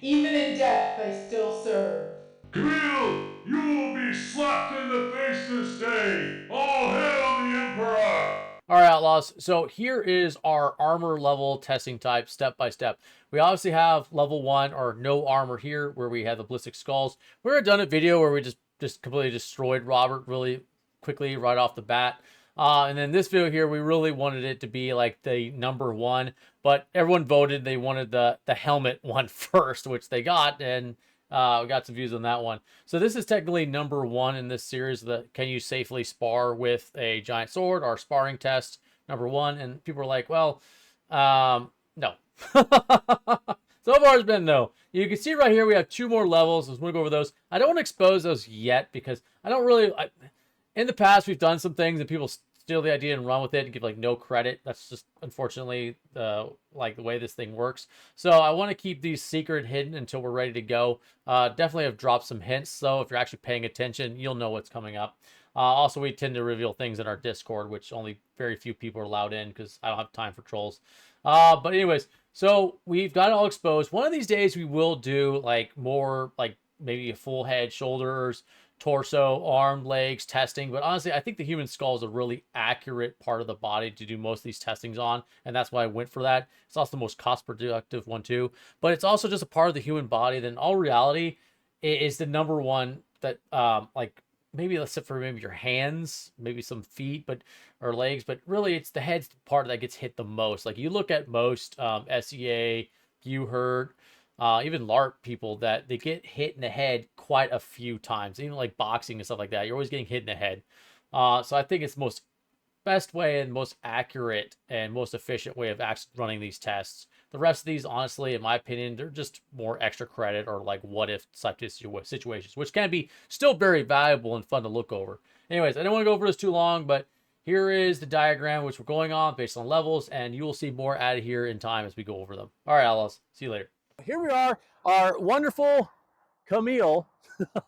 Even in death, they still serve. Camille, you will be slapped in the face this day. All hail the Emperor! All right, Outlaws. So here is our armor level testing type step by step. We obviously have level 1 or no armor here where we have the ballistic skulls. We already done a video where we just completely destroyed Robert really quickly right off the bat. And then this video here, we really wanted it to be like the number 1, but everyone voted they wanted the helmet one first, which they got, and we got some views on that one. So this is technically number 1 in this series. The can you safely spar with a giant sword, or sparring test number 1. And people are like, well, no. So far it's been no. You can see right here we have 2 more levels. Let's go over those. I don't want to expose those yet because I don't really. In the past, we've done some things and people steal the idea and run with it and give like no credit. That's just unfortunately like the way this thing works. So I want to keep these secret hidden until we're ready to go. Definitely have dropped some hints, so if you're actually paying attention, you'll know what's coming up. Also, we tend to reveal things in our Discord, which only very few people are allowed in because I don't have time for trolls. But anyways, so we've got it all exposed. One of these days we will do like more like maybe a full head, shoulders, torso, arm, legs testing. But honestly, I think the human skull is a really accurate part of the body to do most of these testings on, and that's why I went for that. It's also the most cost productive one too, but it's also just a part of the human body that in all reality is the number 1 that like maybe let's say for maybe your hands, maybe some feet, but or legs, but really it's the head's part that gets hit the most. Like you look at most SEA, you heard even LARP people that they get hit in the head quite a few times, even like boxing and stuff like that. You're always getting hit in the head. So I think it's most best way and most accurate and most efficient way of actually running these tests. The rest of these, honestly, in my opinion, they're just more extra credit or like what if type situations, which can be still very valuable and fun to look over. Anyways, I don't want to go over this too long, but here is the diagram which we're going on based on levels, and you will see more out of here in time as we go over them. All right, Alice, see you later. Here we are, our wonderful Camille,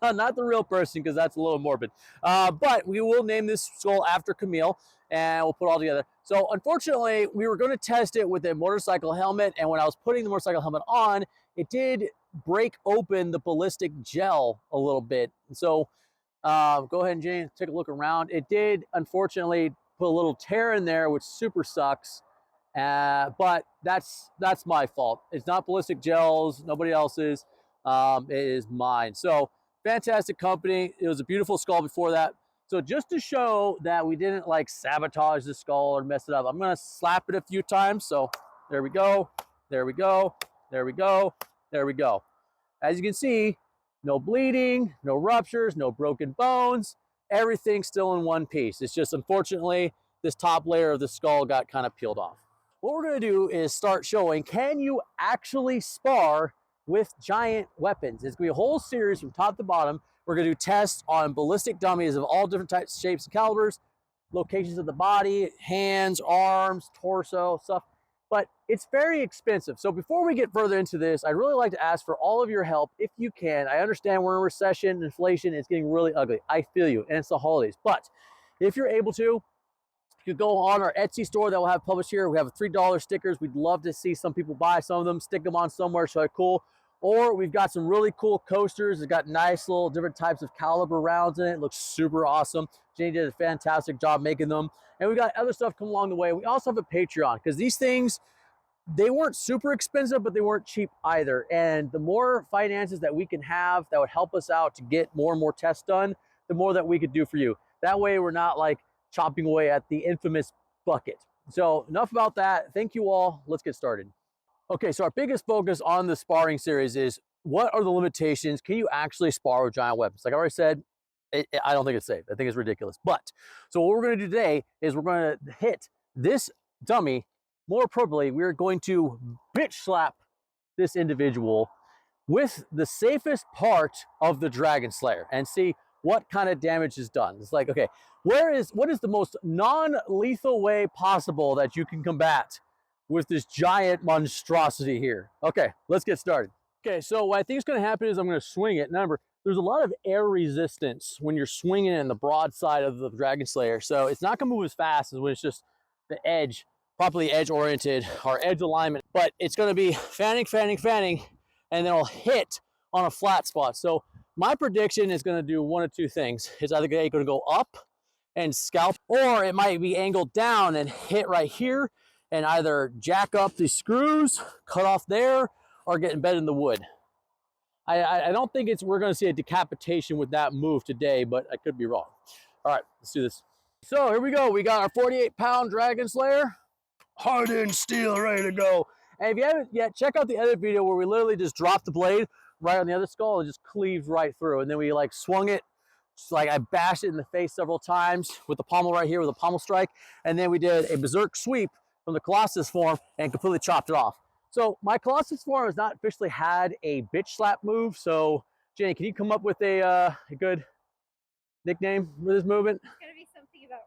not the real person because that's a little morbid, but we will name this skull after Camille and we'll put it all together. So unfortunately, we were going to test it with a motorcycle helmet, and when I was putting the motorcycle helmet on, it did break open the ballistic gel a little bit. So go ahead and James, take a look around. It did unfortunately put a little tear in there, which super sucks. But that's my fault. It's not ballistic gels, nobody else's. It is mine. So fantastic company. It was a beautiful skull before that. So just to show that we didn't like sabotage the skull or mess it up, I'm gonna slap it a few times. So there we go, there we go, there we go, there we go. As you can see, no bleeding, no ruptures, no broken bones. Everything's still in one piece. It's just unfortunately this top layer of the skull got kind of peeled off. What we're going to do is start showing, can you actually spar with giant weapons? It's going to be a whole series from top to bottom. We're going to do tests on ballistic dummies of all different types, shapes, and calibers, locations of the body, hands, arms, torso, stuff. But it's very expensive. So before we get further into this, I'd really like to ask for all of your help if you can. I understand we're in a recession, inflation, it's getting really ugly. I feel you, and it's the holidays. But if you're able to, you could go on our Etsy store that we'll have published here. We have $3 stickers. We'd love to see some people buy some of them, stick them on somewhere, so they're cool. Or we've got some really cool coasters. It's got nice little different types of caliber rounds in it. It looks super awesome. Jenny did a fantastic job making them. And we got other stuff come along the way. We also have a Patreon because these things, they weren't super expensive, but they weren't cheap either. And the more finances that we can have that would help us out to get more and more tests done, the more that we could do for you. That way we're not like chopping away at the infamous bucket. So enough about that. Thank you all. Let's get started. Okay, so our biggest focus on the sparring series is what are the limitations? Can you actually spar with giant weapons? Like I already said, I don't think it's safe. I think it's ridiculous. But, so what we're going to do today is we're going to hit this dummy. More appropriately, we're going to bitch slap this individual with the safest part of the Dragon Slayer and see what kind of damage is done. It's like, okay, what is the most non-lethal way possible that you can combat with this giant monstrosity here? Okay, let's get started. Okay, so what I think is going to happen is I'm going to swing it. Remember, there's a lot of air resistance when you're swinging in the broadside of the Dragon Slayer, so it's not going to move as fast as when it's just the edge, properly edge oriented or edge alignment, but it's going to be fanning, fanning, fanning and then it'll hit on a flat spot. So my prediction is going to do one of two things. It's either going to go up and scalp, or it might be angled down and hit right here and either jack up the screws, cut off there, or get embedded in the wood. I don't think we're going to see a decapitation with that move today, but I could be wrong. All right, let's do this. So here we go. We got our 48-pound Dragon Slayer, hardened steel, ready to go. And if you haven't yet, check out the other video where we literally just dropped the blade right on the other skull and just cleaved right through. And then we like swung it, just like I bashed it in the face several times with the pommel right here with a pommel strike. And then we did a berserk sweep from the Colossus form and completely chopped it off. So my Colossus form has not officially had a bitch slap move. So Jenny, can you come up with a good nickname for this movement? It's gotta be something about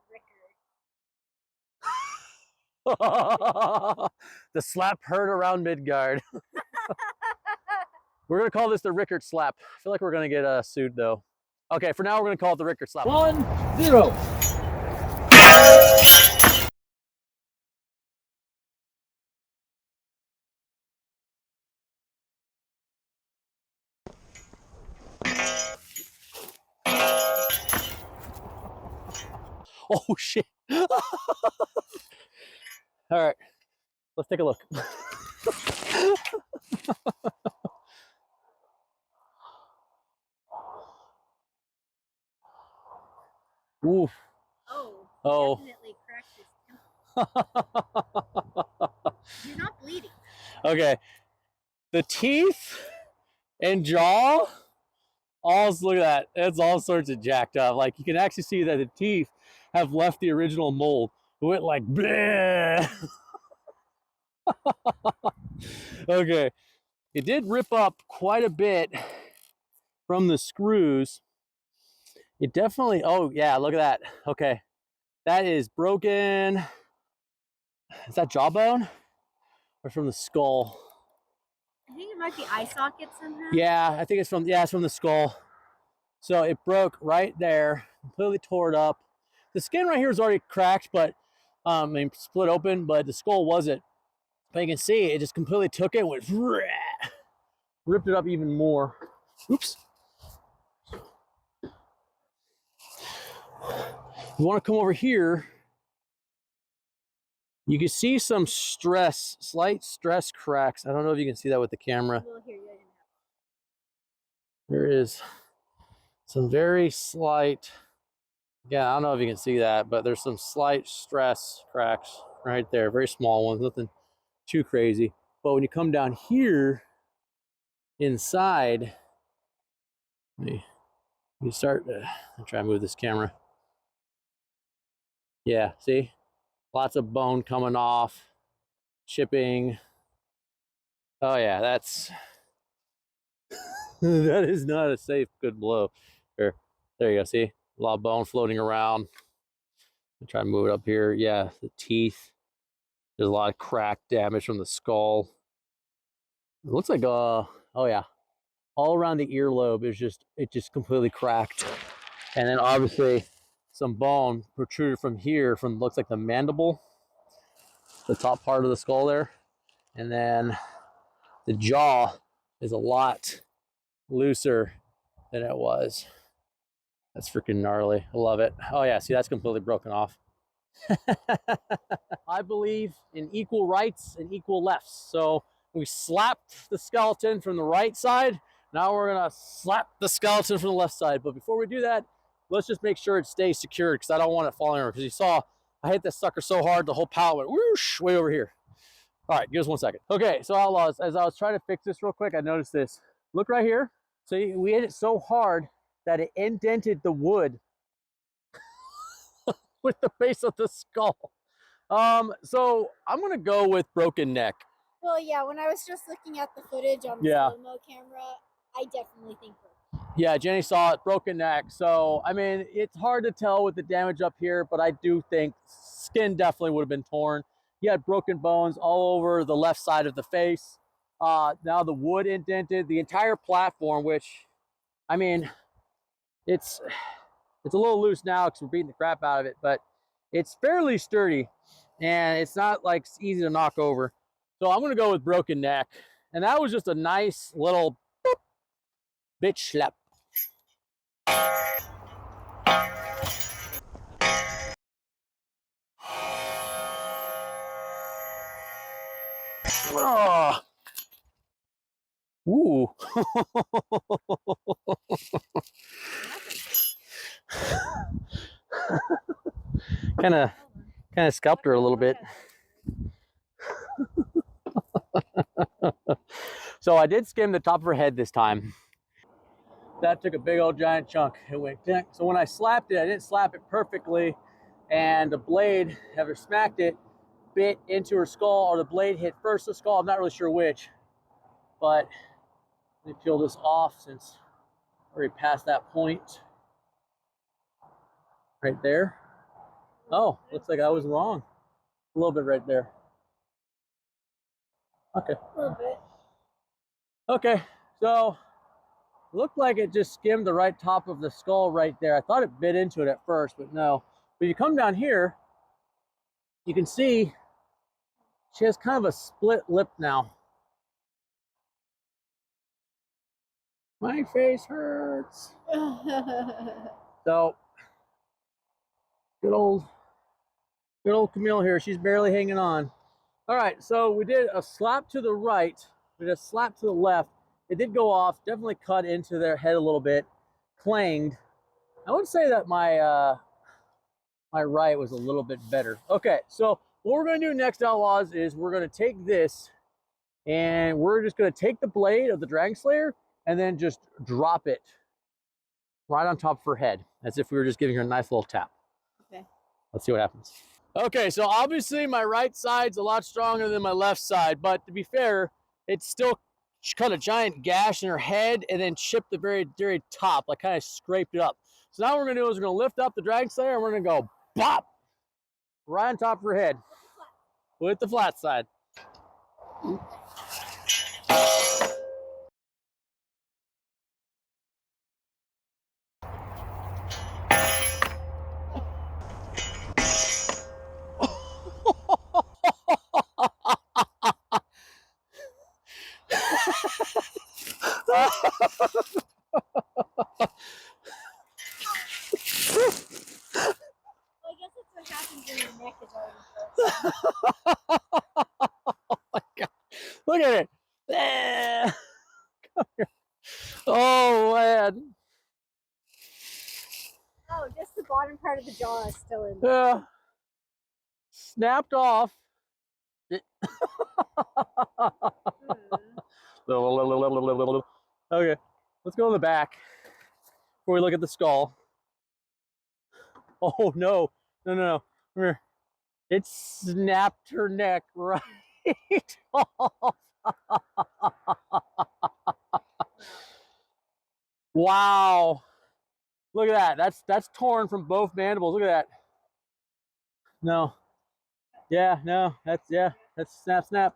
Rickard. The slap heard around Midgard. We're gonna call this the Rickard slap. I feel like we're gonna get sued though. Okay, for now we're gonna call it the Rickard slap. 1-0. Oh shit. All right, let's take a look. Oof. Oh. Definitely cracked his temple. You're not bleeding. Okay. The teeth and jaw, look at that. It's all sorts of jacked up. Like you can actually see that the teeth have left the original mold. It went like bleh. Okay. It did rip up quite a bit from the screws. It definitely, oh yeah, look at that. Okay. That is broken. Is that jawbone? Or from the skull? I think it might be eye socket somehow. Yeah, I think it's from the skull. So it broke right there, completely tore it up. The skin right here is already cracked, but I mean split open, but the skull wasn't. But you can see it just completely took it, went ripped it up even more. Oops. You want to come over here, you can see some slight stress cracks. I don't know if you can see that with the camera. There is some very slight, yeah, I don't know if you can see that, but there's some slight stress cracks right there, very small ones, nothing too crazy. But when you come down here inside, you start to, I'll try to move this camera. Yeah, see? Lots of bone coming off, chipping. Oh yeah, that's, that is not a safe, good blow. Here, there you go, see? A lot of bone floating around. I'll try to move it up here. Yeah, the teeth. There's a lot of crack damage from the skull. It looks like, oh yeah, all around the earlobe is it just completely cracked. And then obviously some bone protruded from here, from looks like the mandible, the top part of the skull there. And then the jaw is a lot looser than it was. That's freaking gnarly. I love it. Oh yeah, see, that's completely broken off. I believe in equal rights and equal lefts. So we slapped the skeleton from the right side. Now we're gonna slap the skeleton from the left side. But before we do that, let's just make sure it stays secured, because I don't want it falling over. Because you saw I hit this sucker so hard, the whole pallet went whoosh way over here. All right, give us 1 second. Okay, so Outlaws, as I was trying to fix this real quick, I noticed this. Look right here. So we hit it so hard that it indented the wood with the base of the skull. So I'm gonna go with broken neck. Well, yeah, when I was just looking at the footage on the slow-mo camera, I definitely think broken. Yeah, Jenny saw it, broken neck. So, I mean, it's hard to tell with the damage up here, but I do think skin definitely would have been torn. He had broken bones all over the left side of the face. Now the wood indented, the entire platform, which, I mean, it's a little loose now because we're beating the crap out of it, but it's fairly sturdy and it's not like easy to knock over. So I'm gonna go with broken neck. And that was just a nice little boop, bitch slap. Oh. Ooh. kind of scalped her a little bit. So I did skim the top of her head this time. That took a big old giant chunk. It went dink. So when I slapped it, I didn't slap it perfectly, and the blade, ever smacked it, bit into her skull, or the blade hit first the skull. I'm not really sure which, but let me peel this off since we're already past that point. Right there. Oh, looks like I was wrong. A little bit right there. Okay. A little bit. Okay, so it looked like it just skimmed the right top of the skull right there. I thought it bit into it at first, but no. But you come down here, you can see she has kind of a split lip now. My face hurts. So, good old Camille here. She's barely hanging on. All right, so we did a slap to the right. We did a slap to the left. It did go off, definitely cut into their head a little bit, clanged. I would say that my my right was a little bit better. Okay, so what we're gonna do next, Outlaws, is we're gonna take this and we're just gonna take the blade of the Dragon Slayer and then just drop it right on top of her head, as if we were just giving her a nice little tap. Okay. Let's see what happens. Okay, so obviously my right side's a lot stronger than my left side, but to be fair, it's still cut a giant gash in her head and then chipped the very, very top, like kind of scraped it up. So now what we're gonna do is we're gonna lift up the Dragon Slayer and we're gonna go bop right on top of her head with the flat side. Well, I guess that's what happens when your neck is already Oh my God. Look at it. Come here. Oh man. Oh, just the bottom part of the jaw is still in. Yeah. Snapped off. Okay, let's go in the back before we look at the skull. Oh no, no. Come here. It snapped her neck right off. Wow. Look at that. That's torn from both mandibles. Look at that. No. Yeah, no. That's snap.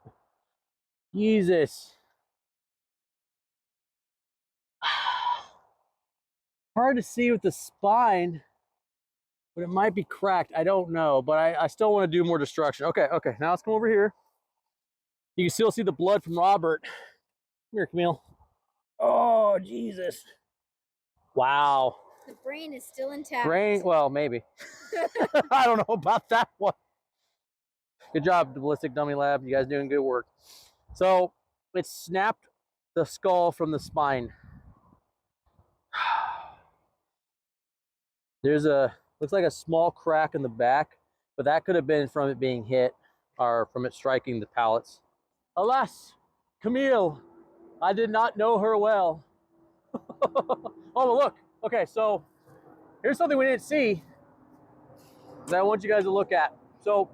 Jesus. Hard to see with the spine, but it might be cracked. I don't know, but I still want to do more destruction. Okay. Now let's come over here. You can still see the blood from Robert. Come here, Camille. Oh, Jesus. Wow. The brain is still intact. Brain, well, maybe. I don't know about that one. Good job, the Ballistic Dummy Lab. You guys doing good work. So it snapped the skull from the spine. There's looks like a small crack in the back, but that could have been from it being hit or from it striking the pallets. Alas, Camille, I did not know her well. Oh, look. Okay, so here's something we didn't see that I want you guys to look at. So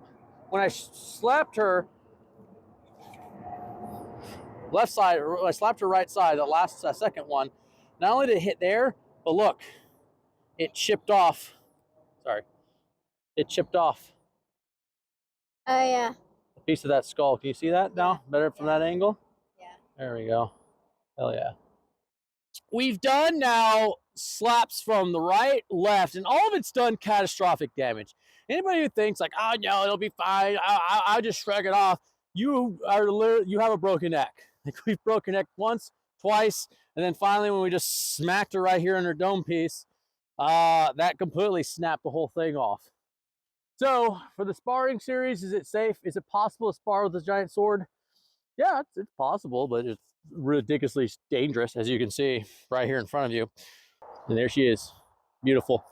when I slapped her left side, or I slapped her right side, the last second one, not only did it hit there, but look, it chipped off. Sorry. It chipped off. Oh, yeah. A piece of that skull. Can you see that now? Better from that angle? Yeah. There we go. Hell yeah. We've done now slaps from the right, left, and all of it's done catastrophic damage. Anybody who thinks like, oh no, it'll be fine, I'll just shrug it off, you have a broken neck. Like we've broken her neck once, twice, and then finally when we just smacked her right here in her dome piece, that completely snapped the whole thing off. So for the sparring series, is it safe? Is it possible to spar with a giant sword? Yeah, it's possible, but it's ridiculously dangerous, as you can see right here in front of you. And there she is, beautiful.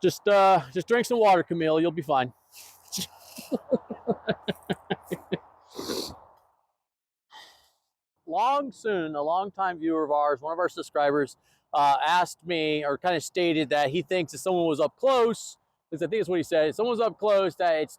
Just drink some water, Camille. You'll be fine. A long-time viewer of ours, one of our subscribers, asked me, or kind of stated that he thinks if someone was up close, because I think that's what he said, if someone's up close, that it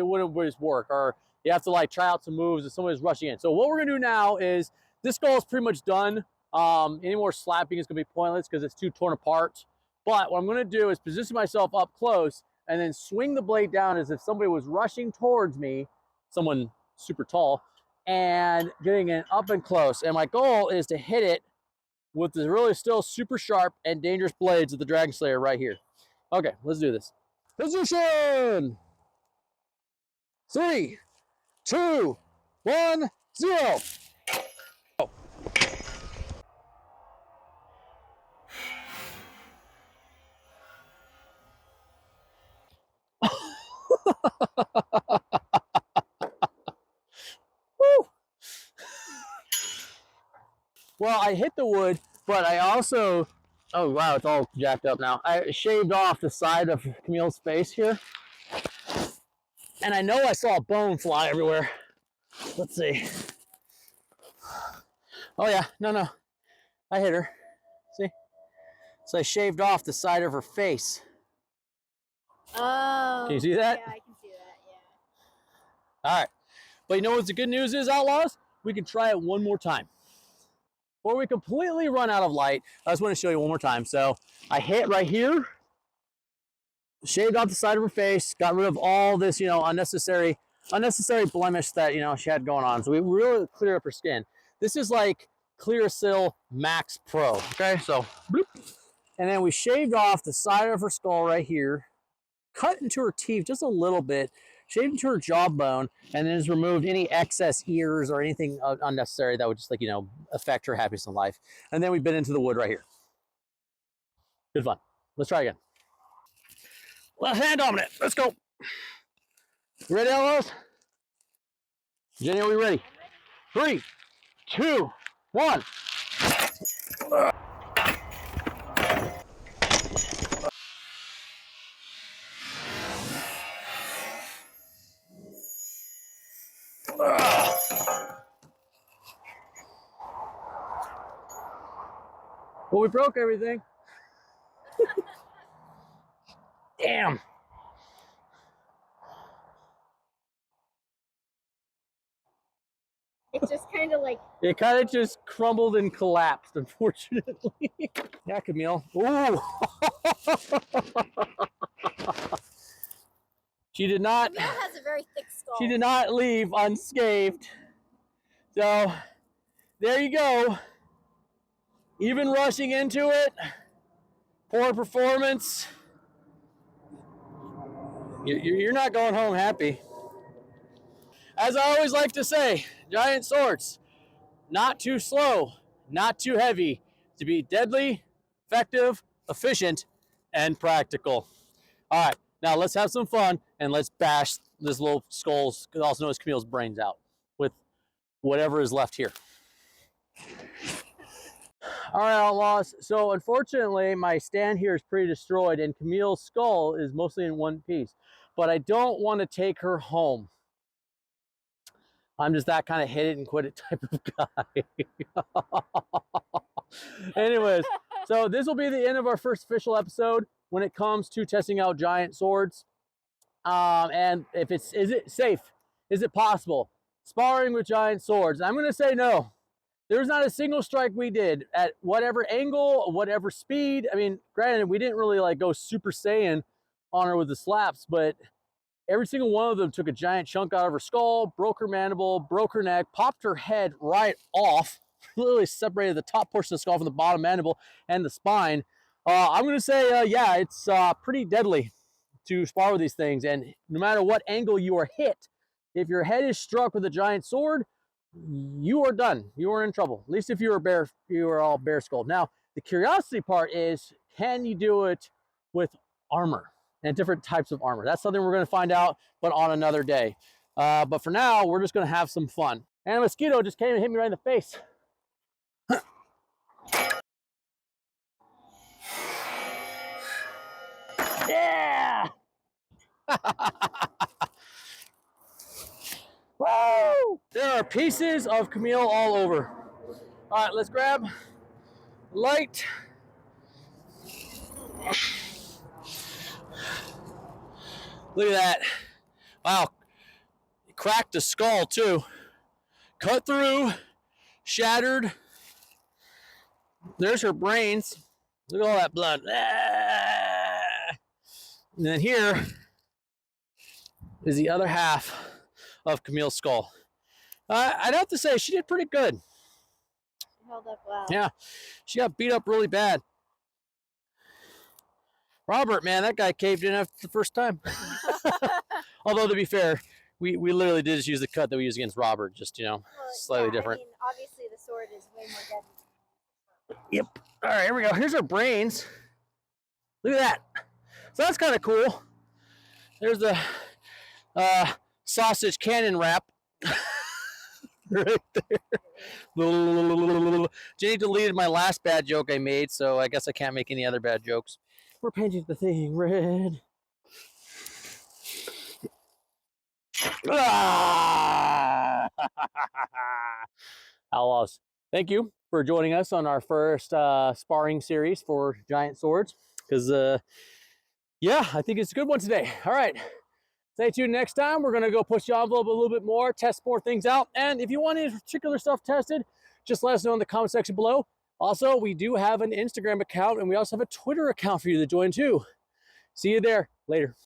wouldn't just work, or you have to like try out some moves if someone is rushing in. So what we're gonna do now is, this skull is pretty much done. Any more slapping is gonna be pointless because it's too torn apart. But what I'm gonna do is position myself up close and then swing the blade down as if somebody was rushing towards me, someone super tall, and getting it up and close. And my goal is to hit it with the really still super sharp and dangerous blades of the Dragon Slayer right here. Okay, let's do this. Position! 3, 2, 1, 0. Woo! Well, I hit the wood, but I also, oh wow, it's all jacked up now. I shaved off the side of Camille's face here. And I know I saw a bone fly everywhere. Let's see. Oh yeah, no. I hit her. See? So I shaved off the side of her face. Oh. Can you see that? Yeah, I can see that, yeah. All right. But you know what the good news is, Outlaws? We can try it one more time. Before we completely run out of light, I just want to show you one more time. So I hit right here, shaved off the side of her face, got rid of all this, unnecessary blemish that, she had going on. So we really clear up her skin. This is like Clearasil Max Pro, okay? So, bloop. And then we shaved off the side of her skull right here, cut into her teeth just a little bit, shaved into her jawbone, and then just removed any excess ears or anything unnecessary that would just affect her happiness in life. And then we bit into the wood right here. Good fun. Let's try again. Left hand dominant. Let's go. You ready, Outlaws? Jenny, are we ready? 3, 2, 1. Well, we broke everything. Damn. It just kind of like... It kind of just crumbled and collapsed, unfortunately. Yeah, Camille. Ooh. She did not... Camille has a very thick skull. She did not leave unscathed. So, there you go. Even rushing into it, poor performance. You're not going home happy. As I always like to say, giant swords, not too slow, not too heavy, to be deadly, effective, efficient, and practical. All right, now let's have some fun and let's bash this little skull's, also known as Camille's, brains out with whatever is left here. All right, Outlaws. So unfortunately, my stand here is pretty destroyed and Camille's skull is mostly in one piece. But I don't want to take her home. I'm just that kind of hit it and quit it type of guy. Anyways, so this will be the end of our first official episode when it comes to testing out giant swords. And if is it safe? Is it possible? Sparring with giant swords. I'm going to say no. There's not a single strike we did at whatever angle, whatever speed. I mean, granted, we didn't really go Super Saiyan on her with the slaps, but every single one of them took a giant chunk out of her skull, broke her mandible, broke her neck, popped her head right off, literally separated the top portion of the skull from the bottom mandible and the spine. I'm going to say, yeah, it's pretty deadly to spar with these things. And no matter what angle you are hit, if your head is struck with a giant sword, you are done. You are in trouble. At least if you were all bare skulled. Now, the curiosity part is, can you do it with armor and different types of armor? That's something we're going to find out, but on another day. But for now, we're just going to have some fun. And a mosquito just came and hit me right in the face. Yeah! Woo! There are pieces of Camille all over. All right, let's grab light. Look at that. Wow. Cracked a skull too. Cut through, shattered. There's her brains. Look at all that blood. And then here is the other half of Camille's skull. I'd have to say she did pretty good. Held up well. Yeah, she got beat up really bad. Robert, man, that guy caved in after the first time. Although, to be fair, we literally did just use the cut that we used against Robert, just, you know, slightly different. I mean, obviously the sword is way more deadly. Yep. All right, here we go. Here's our brains. Look at that. So that's kind of cool. There's the sausage cannon wrap. Right there. Jenny deleted my last bad joke I made, so I guess I can't make any other bad jokes. We're painting the thing red. Outlaws, thank you for joining us on our first sparring series for giant swords, because yeah, I think it's a good one today. All right, stay tuned next time. We're gonna go push the envelope a little bit more, test more things out, and if you want any particular stuff tested, just let us know in the comment section below. Also, we do have an Instagram account, and we also have a Twitter account for you to join too. See you there. Later.